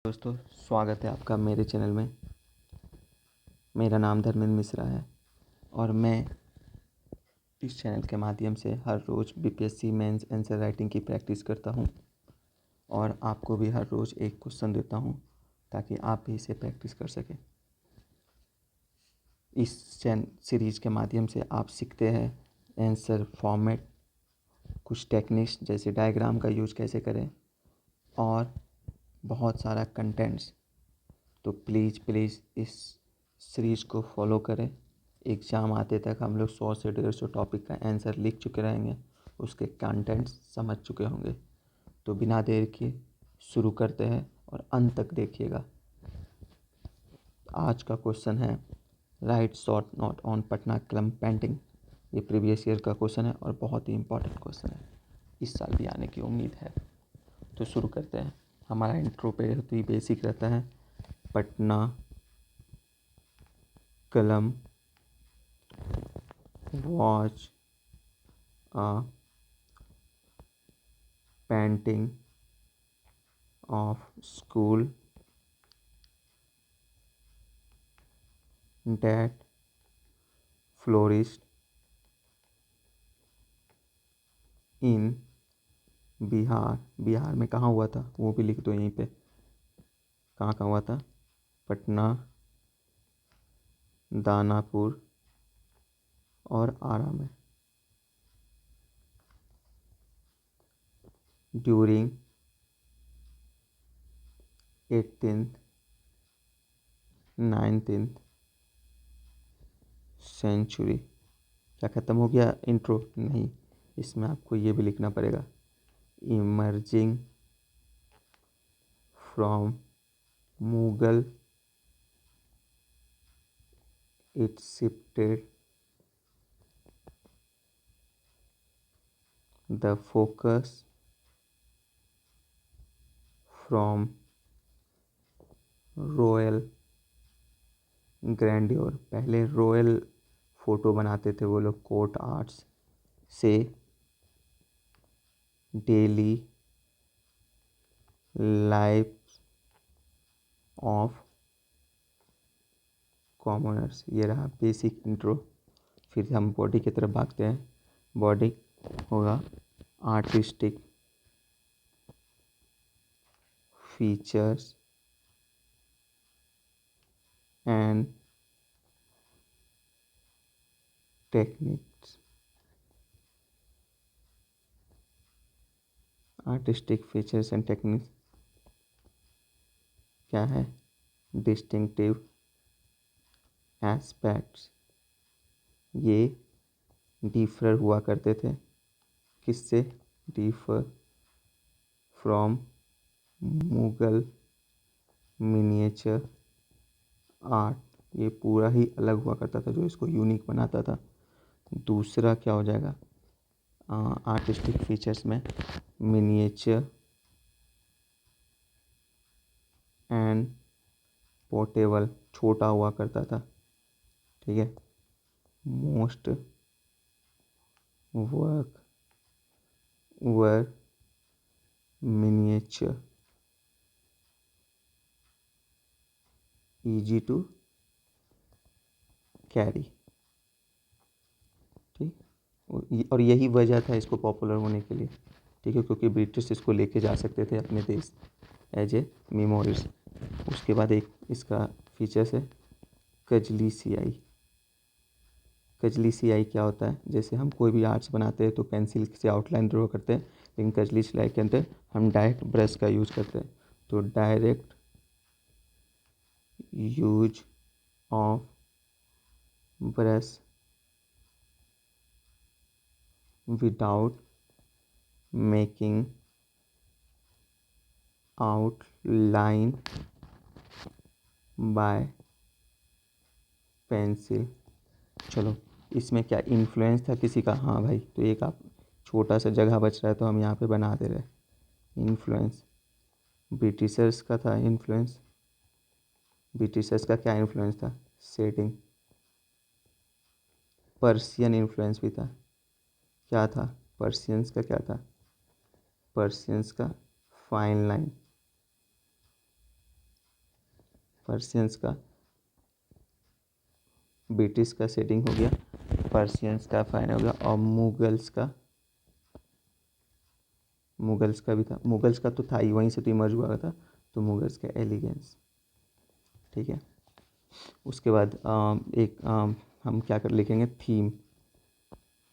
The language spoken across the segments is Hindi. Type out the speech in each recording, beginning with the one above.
दोस्तों, स्वागत है आपका मेरे चैनल में। मेरा नाम धर्मेंद्र मिश्रा है और मैं इस चैनल के माध्यम से हर रोज़ बीपीएससी मेंस आंसर राइटिंग की प्रैक्टिस करता हूं और आपको भी हर रोज़ एक क्वेश्चन देता हूं ताकि आप भी इसे प्रैक्टिस कर सकें। इस सीरीज़ के माध्यम से आप सीखते हैं आंसर फॉर्मेट, कुछ टेक्निक्स जैसे डायग्राम का यूज कैसे करें और बहुत सारा कंटेंट्स। तो प्लीज़ इस सीरीज़ को फॉलो करें। एग्ज़ाम आते तक हम लोग 100 से 150 टॉपिक का आंसर लिख चुके रहेंगे, उसके कंटेंट्स समझ चुके होंगे। तो बिना देर के शुरू करते हैं और अंत तक देखिएगा। आज का क्वेश्चन है right short note on Patna club painting. ये प्रीवियस ईयर का क्वेश्चन है और बहुत ही इम्पोर्टेंट क्वेश्चन है, इस साल भी आने की उम्मीद है। तो शुरू करते हैं। हमारा इंट्रो पे तो ही बेसिक रहता है। पटना कलम was a painting of school that flourished in Bihar. Bihar में कहाँ हुआ था वो भी लिख दो यहीं पे, कहाँ कहाँ हुआ था। पटना, दानापुर और आरा में। During 18th 19th century. क्या ख़त्म हो गया इंट्रो? नहीं, इसमें आपको ये भी लिखना पड़ेगा। Emerging from Mughal it shifted the focus from royal grandeur. पहले रॉयल फ़ोटो बनाते थे वो लोग कोर्ट आर्ट्स से डेली लाइफ ऑफ कॉमनर्स। ये रहा बेसिक इंट्रो। फिर हम बॉडी की तरफ भागते हैं। बॉडी होगा artistic features and techniques. Artistic features and techniques क्या है? Distinctive aspects. ये डिफर हुआ करते थे किससे? Differ from Mughal miniature art. ये पूरा ही अलग हुआ करता था जो इसको यूनिक बनाता था। दूसरा क्या हो जाएगा? आर्टिस्टिक फीचर्स में मिनिएचर एंड पोर्टेबल, छोटा हुआ करता था। ठीक है। Most work were miniature, easy to carry. ठीक। और यही वजह था इसको पॉपुलर होने के लिए। ठीक है, क्योंकि ब्रिटिश इसको लेके जा सकते थे अपने देश एज ए मेमोरीज। उसके बाद एक इसका फीचर्स है कजली सियाई। कजली सियाई क्या होता है? जैसे हम कोई भी आर्ट्स बनाते हैं तो पेंसिल से आउटलाइन ड्रॉ करते हैं, लेकिन कजली सियाई के अंदर हम डायरेक्ट ब्रश का यूज करते हैं। तो direct use of brush without making outline by pencil. चलो, इसमें क्या इन्फ्लुएंस था किसी का? हाँ भाई, तो एक आप छोटा सा जगह बच रहा है तो हम यहाँ पे बना दे रहे। इन्फ्लुएंस ब्रिटिशर्स का था। इन्फ्लुएंस ब्रिटिशर्स का क्या इन्फ्लुएंस था? शेडिंग। पर्शियन इन्फ्लुएंस भी था। क्या था पर्शियंस का? क्या था पर्शियंस का? Fine line. पर्शियंस का, ब्रिटिश का सेटिंग हो गया, पर्शियंस का फाइन हो गया, और मुगल्स का भी था। मुगल्स का तो था ही, वहीं से तो इमर्ज हुआ था, तो मुगल्स का एलिगेंस। ठीक है, उसके बाद हम क्या कर लिखेंगे,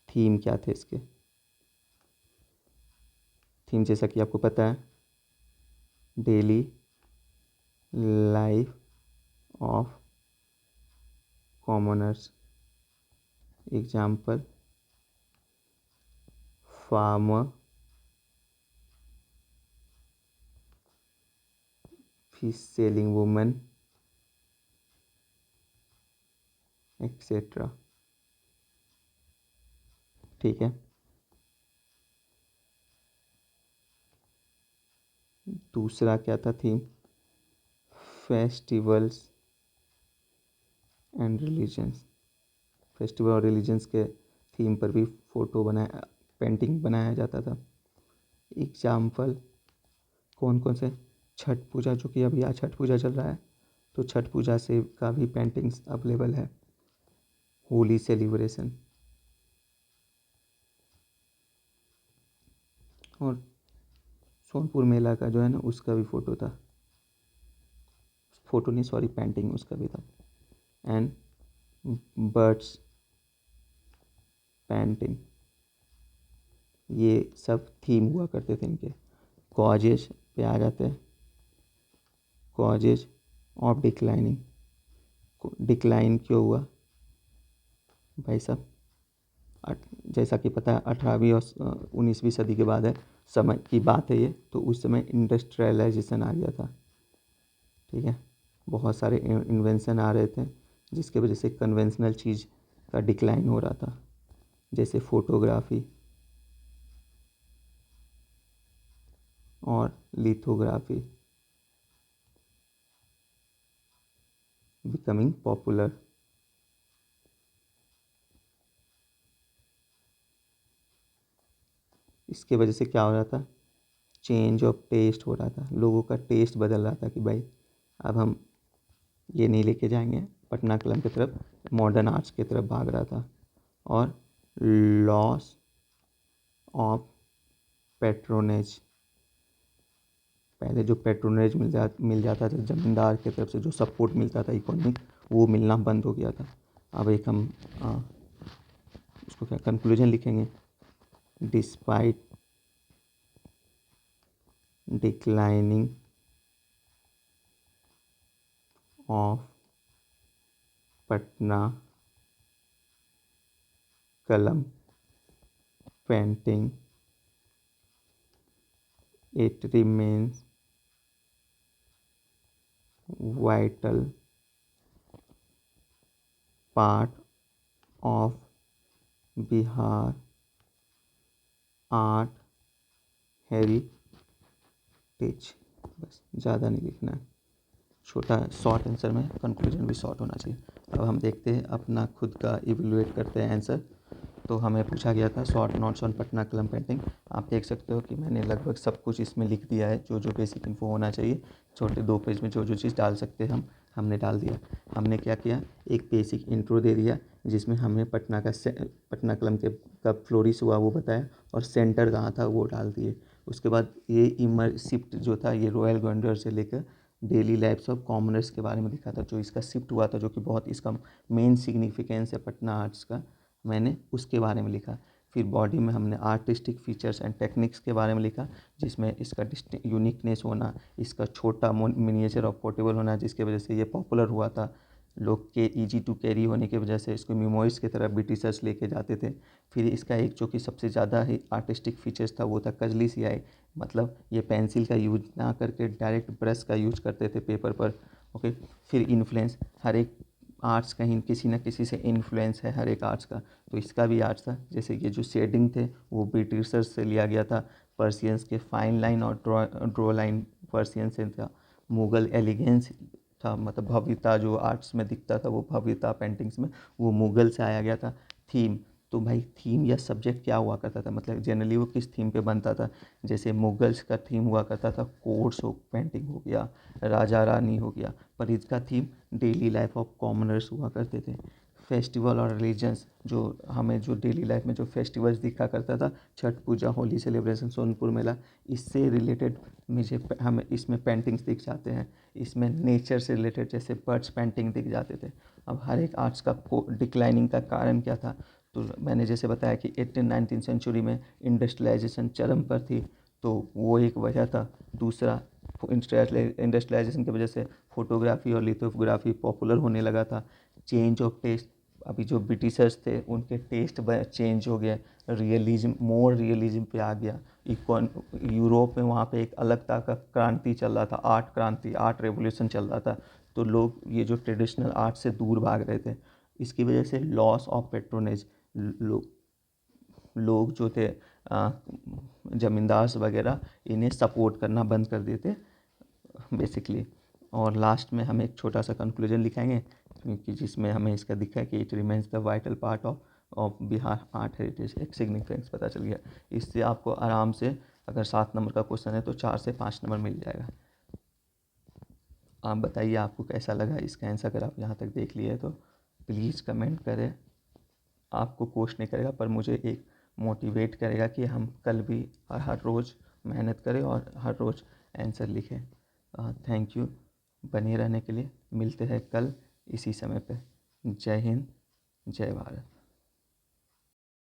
थीम क्या थे इसके। थीम जैसा कि आपको पता है, daily life of commoners, example farmer, fish selling woman, etcetera. ठीक है, दूसरा क्या था theme, festivals and religions. Festival और रिलीजन्स के थीम पर भी पेंटिंग बनाया जाता था। एग्जाम्पल कौन कौन से, छठ पूजा, जो कि अभी आज छठ पूजा चल रहा है, तो छठ पूजा से का भी पेंटिंग्स अवेलेबल है। होली सेलिब्रेशन, और सोनपुर मेला का जो है ना, उसका भी फ़ोटो था, फोटो नहीं सॉरी, पेंटिंग उसका भी था। एंड बर्ड्स पेंटिंग, ये सब थीम हुआ करते थे इनके। कॉजेज पे आ जाते हैं, कॉजेज ऑफ डिक्लाइनिंग। डिक्लाइन क्यों हुआ भाई साहब, जैसा कि पता है 18वीं और 19वीं सदी के बाद है, समय की बात है ये, तो उस समय इंडस्ट्रियलाइजेशन आ गया था। ठीक है, बहुत सारे इन्वेंशन आ रहे थे, जिसके वजह से कन्वेंशनल चीज़ का डिक्लाइन हो रहा था, जैसे फोटोग्राफी और लिथोग्राफी बिकमिंग पॉपुलर। इसके वजह से क्या हो रहा था, चेंज ऑफ टेस्ट हो रहा था, लोगों का टेस्ट बदल रहा था कि भाई अब हम ये नहीं लेके जाएंगे, पटना कलम की तरफ, मॉडर्न आर्ट्स की तरफ भाग रहा था। और लॉस ऑफ पेट्रोनेज, पहले जो पेट्रोनेज मिल जाता था ज़मींदार की तरफ से, जो सपोर्ट मिलता था इकोनॉमिक, वो मिलना बंद हो गया था। अब एक हम उसको क्या कंक्लूजन लिखेंगे, डिस्पाइट डिक्लाइनिंग ऑफ पटना कलम painting, it remains vital part of Bihar art heritage। बस ज़्यादा नहीं लिखना है, छोटा शॉर्ट आंसर में कंक्लूजन भी शॉर्ट होना चाहिए। अब हम देखते हैं, अपना खुद का इवेलुएट करते हैं आंसर। तो हमें पूछा गया था शॉर्ट नोट्स ऑन पटना कलम पेंटिंग। आप देख सकते हो कि मैंने लगभग सब कुछ इसमें लिख दिया है, जो जो बेसिक इन्फो होना चाहिए, छोटे 2 पेज में जो जो चीज़ डाल सकते हैं हमने डाल दिया। हमने क्या किया, एक बेसिक इंट्रो दे दिया, जिसमें हमें पटना कलम के कब फ्लोरिश हुआ वो बताया, और सेंटर कहाँ था वो डाल दिए। उसके बाद ये शिफ्ट जो था, ये रॉयल गवर्नर से लेकर डेली लाइफ्स ऑफ कॉमनर्स के बारे में लिखा था, जो इसका शिफ्ट हुआ था, जो कि बहुत इसका मेन सिग्निफिकेंस है पटना आर्ट्स का, मैंने उसके बारे में लिखा। फिर बॉडी में हमने आर्टिस्टिक फीचर्स एंड टेक्निक्स के बारे में लिखा, जिसमें इसका यूनिकनेस होना, इसका छोटा मिनिएचर और पोर्टेबल होना, जिसके वजह से ये पॉपुलर हुआ था। लोग के ईजी टू कैरी होने की वजह से इसको मेमोरीज की तरफ ब्रिटिशर्स लेके जाते थे। फिर इसका एक जो कि सबसे ज़्यादा ही आर्टिस्टिक फीचर्स था, वो था कजली सियाही, मतलब ये पेंसिल का यूज ना करके डायरेक्ट ब्रश का यूज करते थे पेपर पर। ओके, फिर इन्फ्लुएंस, हर एक आर्ट्स कहीं किसी न किसी से इन्फ्लुएंस है हर एक आर्ट्स का, तो इसका भी आर्ट्स था। जैसे ये जो शेडिंग थे वो ब्रिटिशर्स से लिया गया था, पर्शियंस के फाइन लाइन और ड्रॉ लाइन पर्शियन से था, मुगल एलिगेंस था, मतलब भव्यता जो आर्ट्स में दिखता था, वो भव्यता पेंटिंग्स में वो मुगल से आया गया था। थीम तो भाई थीम या सब्जेक्ट क्या हुआ करता था, मतलब जनरली वो किस थीम पे बनता था। जैसे मुगल्स का थीम हुआ करता था कोर्ट्स हो पेंटिंग हो गया, राजा रानी हो गया, पर इसका theme daily life of commoners हुआ करते थे। फेस्टिवल और रिलीजन्स, जो हमें जो डेली लाइफ में जो फेस्टिवल्स दिखा करता था, छठ पूजा, होली सेलिब्रेशन, सोनपुर मेला, इससे रिलेटेड मुझे हमें इसमें पेंटिंग्स दिख जाते हैं। इसमें नेचर से रिलेटेड जैसे बर्ड्स पेंटिंग दिख जाते थे। अब हर एक आर्ट्स का डिक्लाइनिंग का कारण क्या था, तो मैंने जैसे बताया कि 18-19 सेंचुरी में इंडस्ट्रियलाइजेशन चरम पर थी, तो वो एक वजह था। दूसरा, इंडस्ट्रियलाइजेशन की वजह से फोटोग्राफी और लिथोग्राफी पॉपुलर होने लगा था। चेंज ऑफ टेस्ट, अभी जो ब्रिटिशर्स थे उनके टेस्ट चेंज हो गए, रियलिज्म, मोर रियलिज्म पे आ गया। इकोन यूरोप में वहाँ पे एक अलग तरह का क्रांति चल रहा था, आर्ट क्रांति, आर्ट रेवोल्यूशन चल रहा था। तो लोग ये जो ट्रेडिशनल आर्ट से दूर भाग रहे थे। इसकी वजह से लॉस ऑफ पेट्रोनेज, लोग जो थे ज़मींदार वगैरह इन्हें सपोर्ट करना बंद कर देते बेसिकली। और लास्ट में हम एक छोटा सा कंक्लूजन लिखाएंगे, क्योंकि जिसमें हमें इसका दिखा है कि it remains the vital part of Bihar art heritage, एक सिग्निफिकेंस पता चल गया। इससे आपको आराम से अगर 7 नंबर का क्वेश्चन है तो 4 से 5 नंबर मिल जाएगा। आप बताइए आपको कैसा लगा इसका आंसर, अगर आप यहाँ तक देख लिए तो प्लीज़ कमेंट करें। आपको कोच नहीं करेगा पर मुझे एक मोटिवेट करेगा कि हम कल भी हर रोज़ मेहनत करें और हर रोज़ आंसर लिखें। थैंक यू बने रहने के लिए। मिलते हैं कल इसी समय पे। जय हिंद, जय भारत।